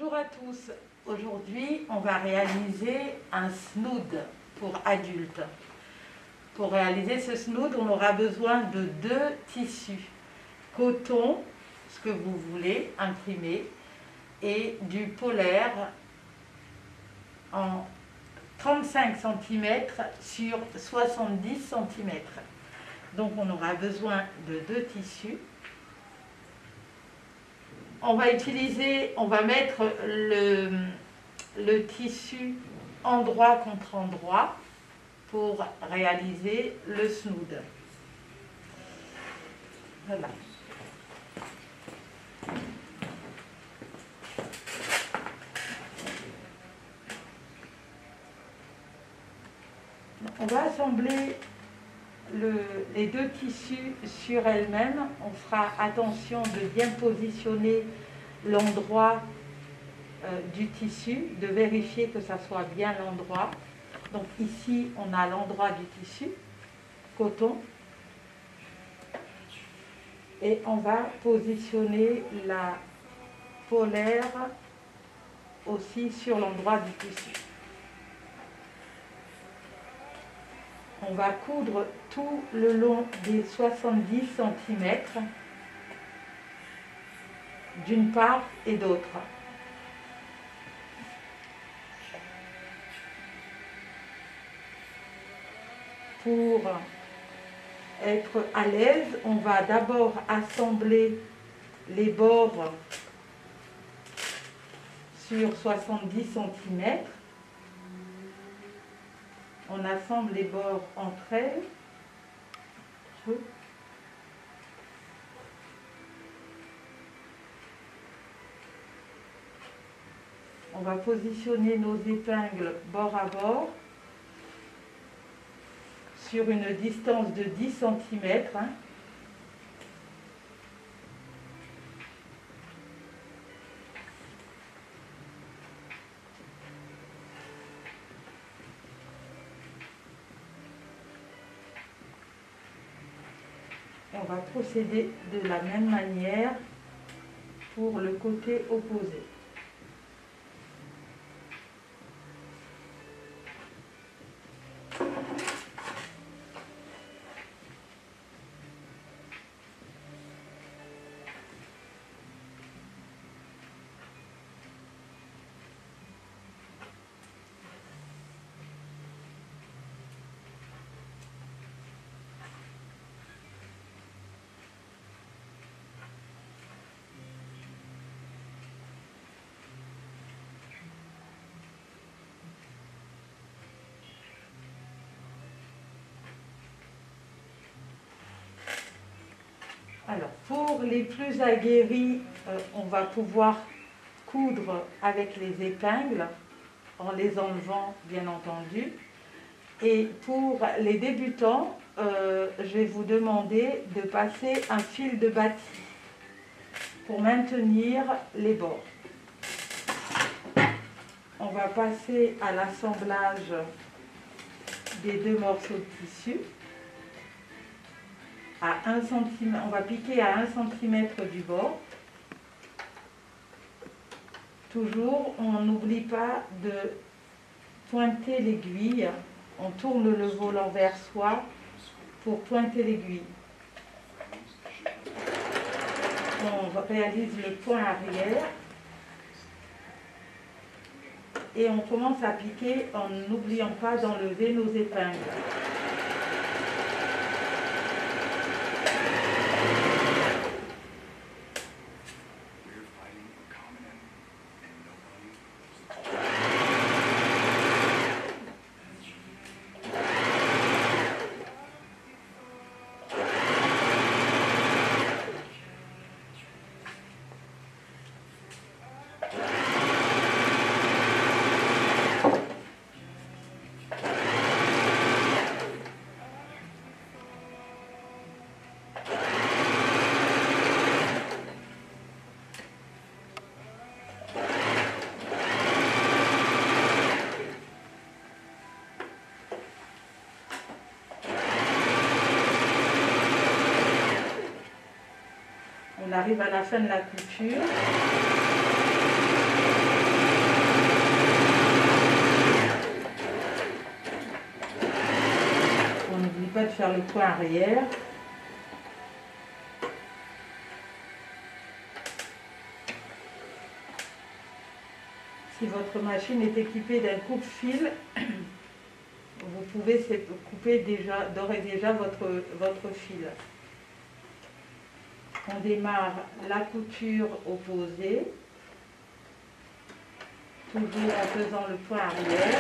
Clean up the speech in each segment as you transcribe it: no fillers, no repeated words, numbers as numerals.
Bonjour à tous. Aujourd'hui, on va réaliser un snood pour adultes. Pour réaliser ce snood, on aura besoin de 2 tissus. Coton, ce que vous voulez, imprimé, et du polaire en 35 cm sur 70 cm. Donc on aura besoin de 2 tissus. On va mettre le tissu endroit contre endroit pour réaliser le snood. Voilà. On va assembler les 2 tissus sur elles-mêmes. On fera attention de bien positionner l'endroit du tissu, de vérifier que ça soit bien l'endroit. Donc ici, on a l'endroit du tissu, coton. Et on va positionner la polaire aussi sur l'endroit du tissu. On va coudre tout le long des 70 cm d'une part et d'autre. Pour être à l'aise, on va d'abord assembler les bords sur 70 cm. On assemble les bords entre elles. On va positionner nos épingles bord à bord sur une distance de 10 cm. On va procéder de la même manière pour le côté opposé. Alors, pour les plus aguerris, on va pouvoir coudre avec les épingles, en les enlevant bien entendu. Et pour les débutants, je vais vous demander de passer un fil de bâti pour maintenir les bords. On va passer à l'assemblage des 2 morceaux de tissu. À 1 cm, on va piquer à 1 cm du bord. Toujours, on n'oublie pas de pointer l'aiguille. On tourne le volant vers soi pour pointer l'aiguille. On réalise le point arrière. Et on commence à piquer en n'oubliant pas d'enlever nos épingles. On arrive à la fin de la couture. pas de faire le point arrière. Si votre machine est équipée d'un coupe-fil, vous pouvez couper déjà, d'ores et déjà votre fil. On démarre la couture opposée, toujours en faisant le point arrière.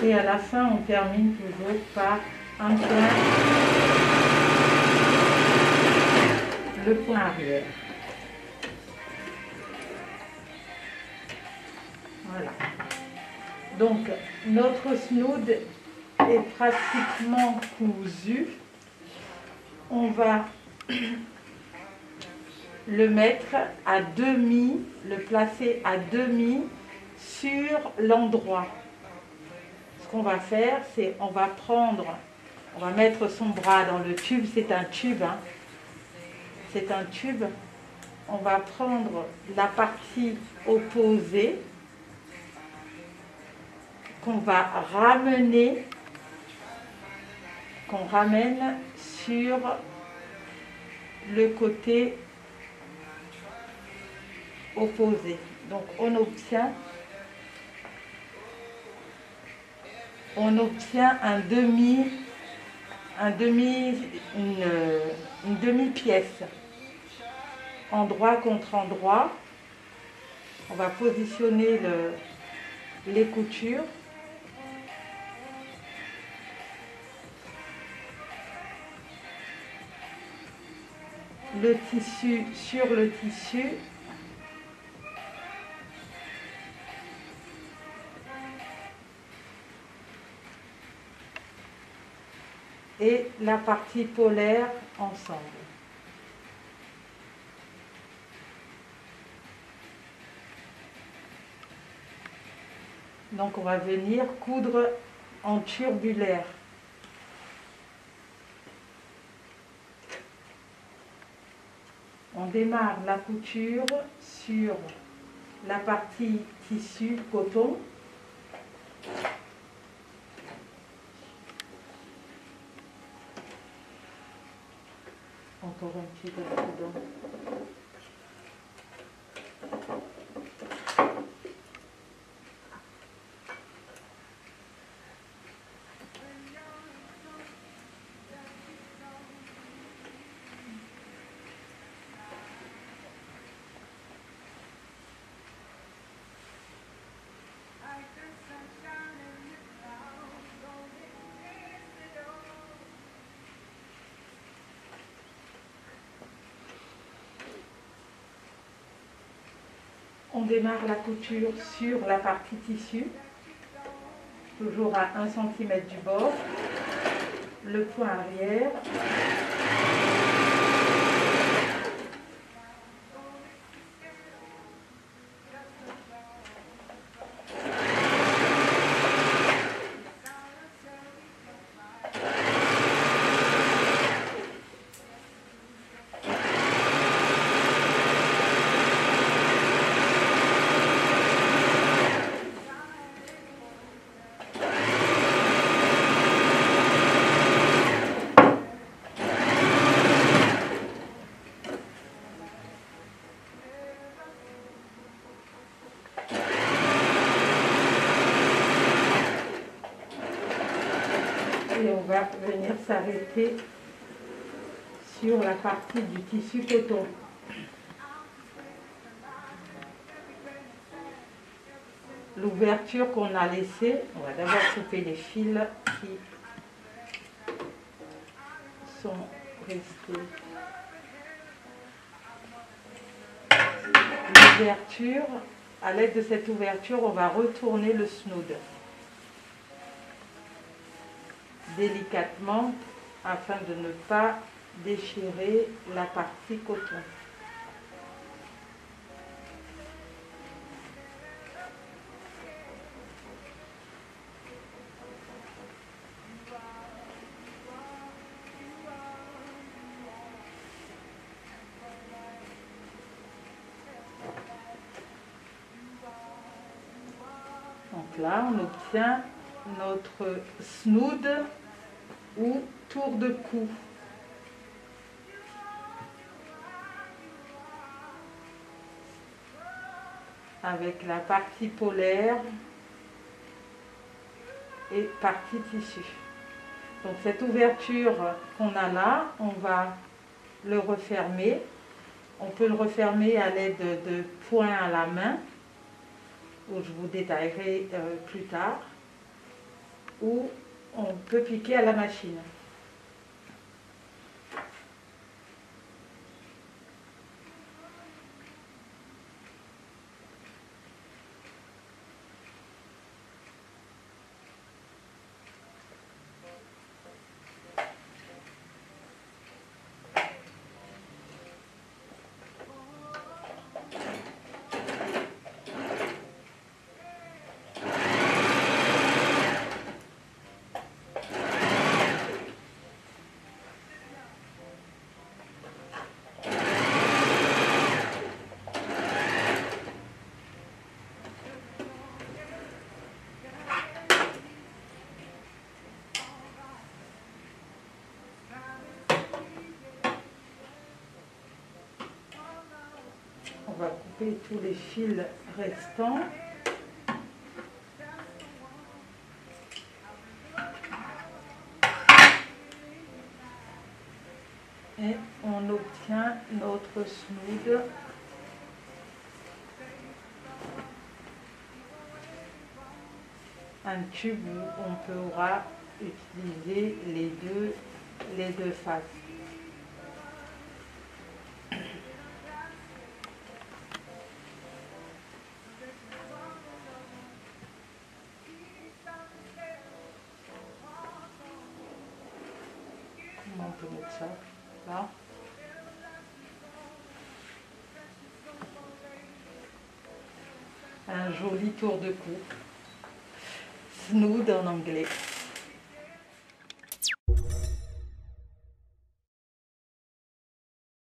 Et à la fin, on termine toujours par un point, le point arrière. Voilà. Donc, notre snood est pratiquement cousu. On va le mettre à demi, le placer à demi sur l'endroit. Ce qu'on va faire, c'est on va mettre son bras dans le tube, c'est un tube, hein. C'est un tube. On va prendre la partie opposée qu'on ramène sur le côté opposé. Donc on obtient une demi-pièce, endroit contre endroit. On va positionner les coutures. Le tissu sur le tissu. Et la partie polaire ensemble. Donc on va venir coudre en turbulaire. On démarre la couture sur la partie tissu coton. Encore un petit peu dedans. On démarre la couture sur la partie tissu, toujours à 1 cm du bord, le point arrière. va venir s'arrêter sur la partie du tissu coton. L'ouverture qu'on a laissée, on va d'abord couper les fils qui sont restés. L'ouverture, à l'aide de cette ouverture, on va retourner le snood délicatement afin de ne pas déchirer la partie coton. Donc là, on obtient notre snood ou tour de cou. Avec la partie polaire et partie tissu. Donc cette ouverture qu'on a là, on va le refermer. On peut le refermer à l'aide de poings à la main, où je vous détaillerai plus tard, ou on peut piquer à la machine. On va couper tous les fils restants. Et on obtient notre snood. Un tube où on pourra utiliser les deux faces. Comment on peut mettre ça là? Un joli tour de cou. Snood en anglais.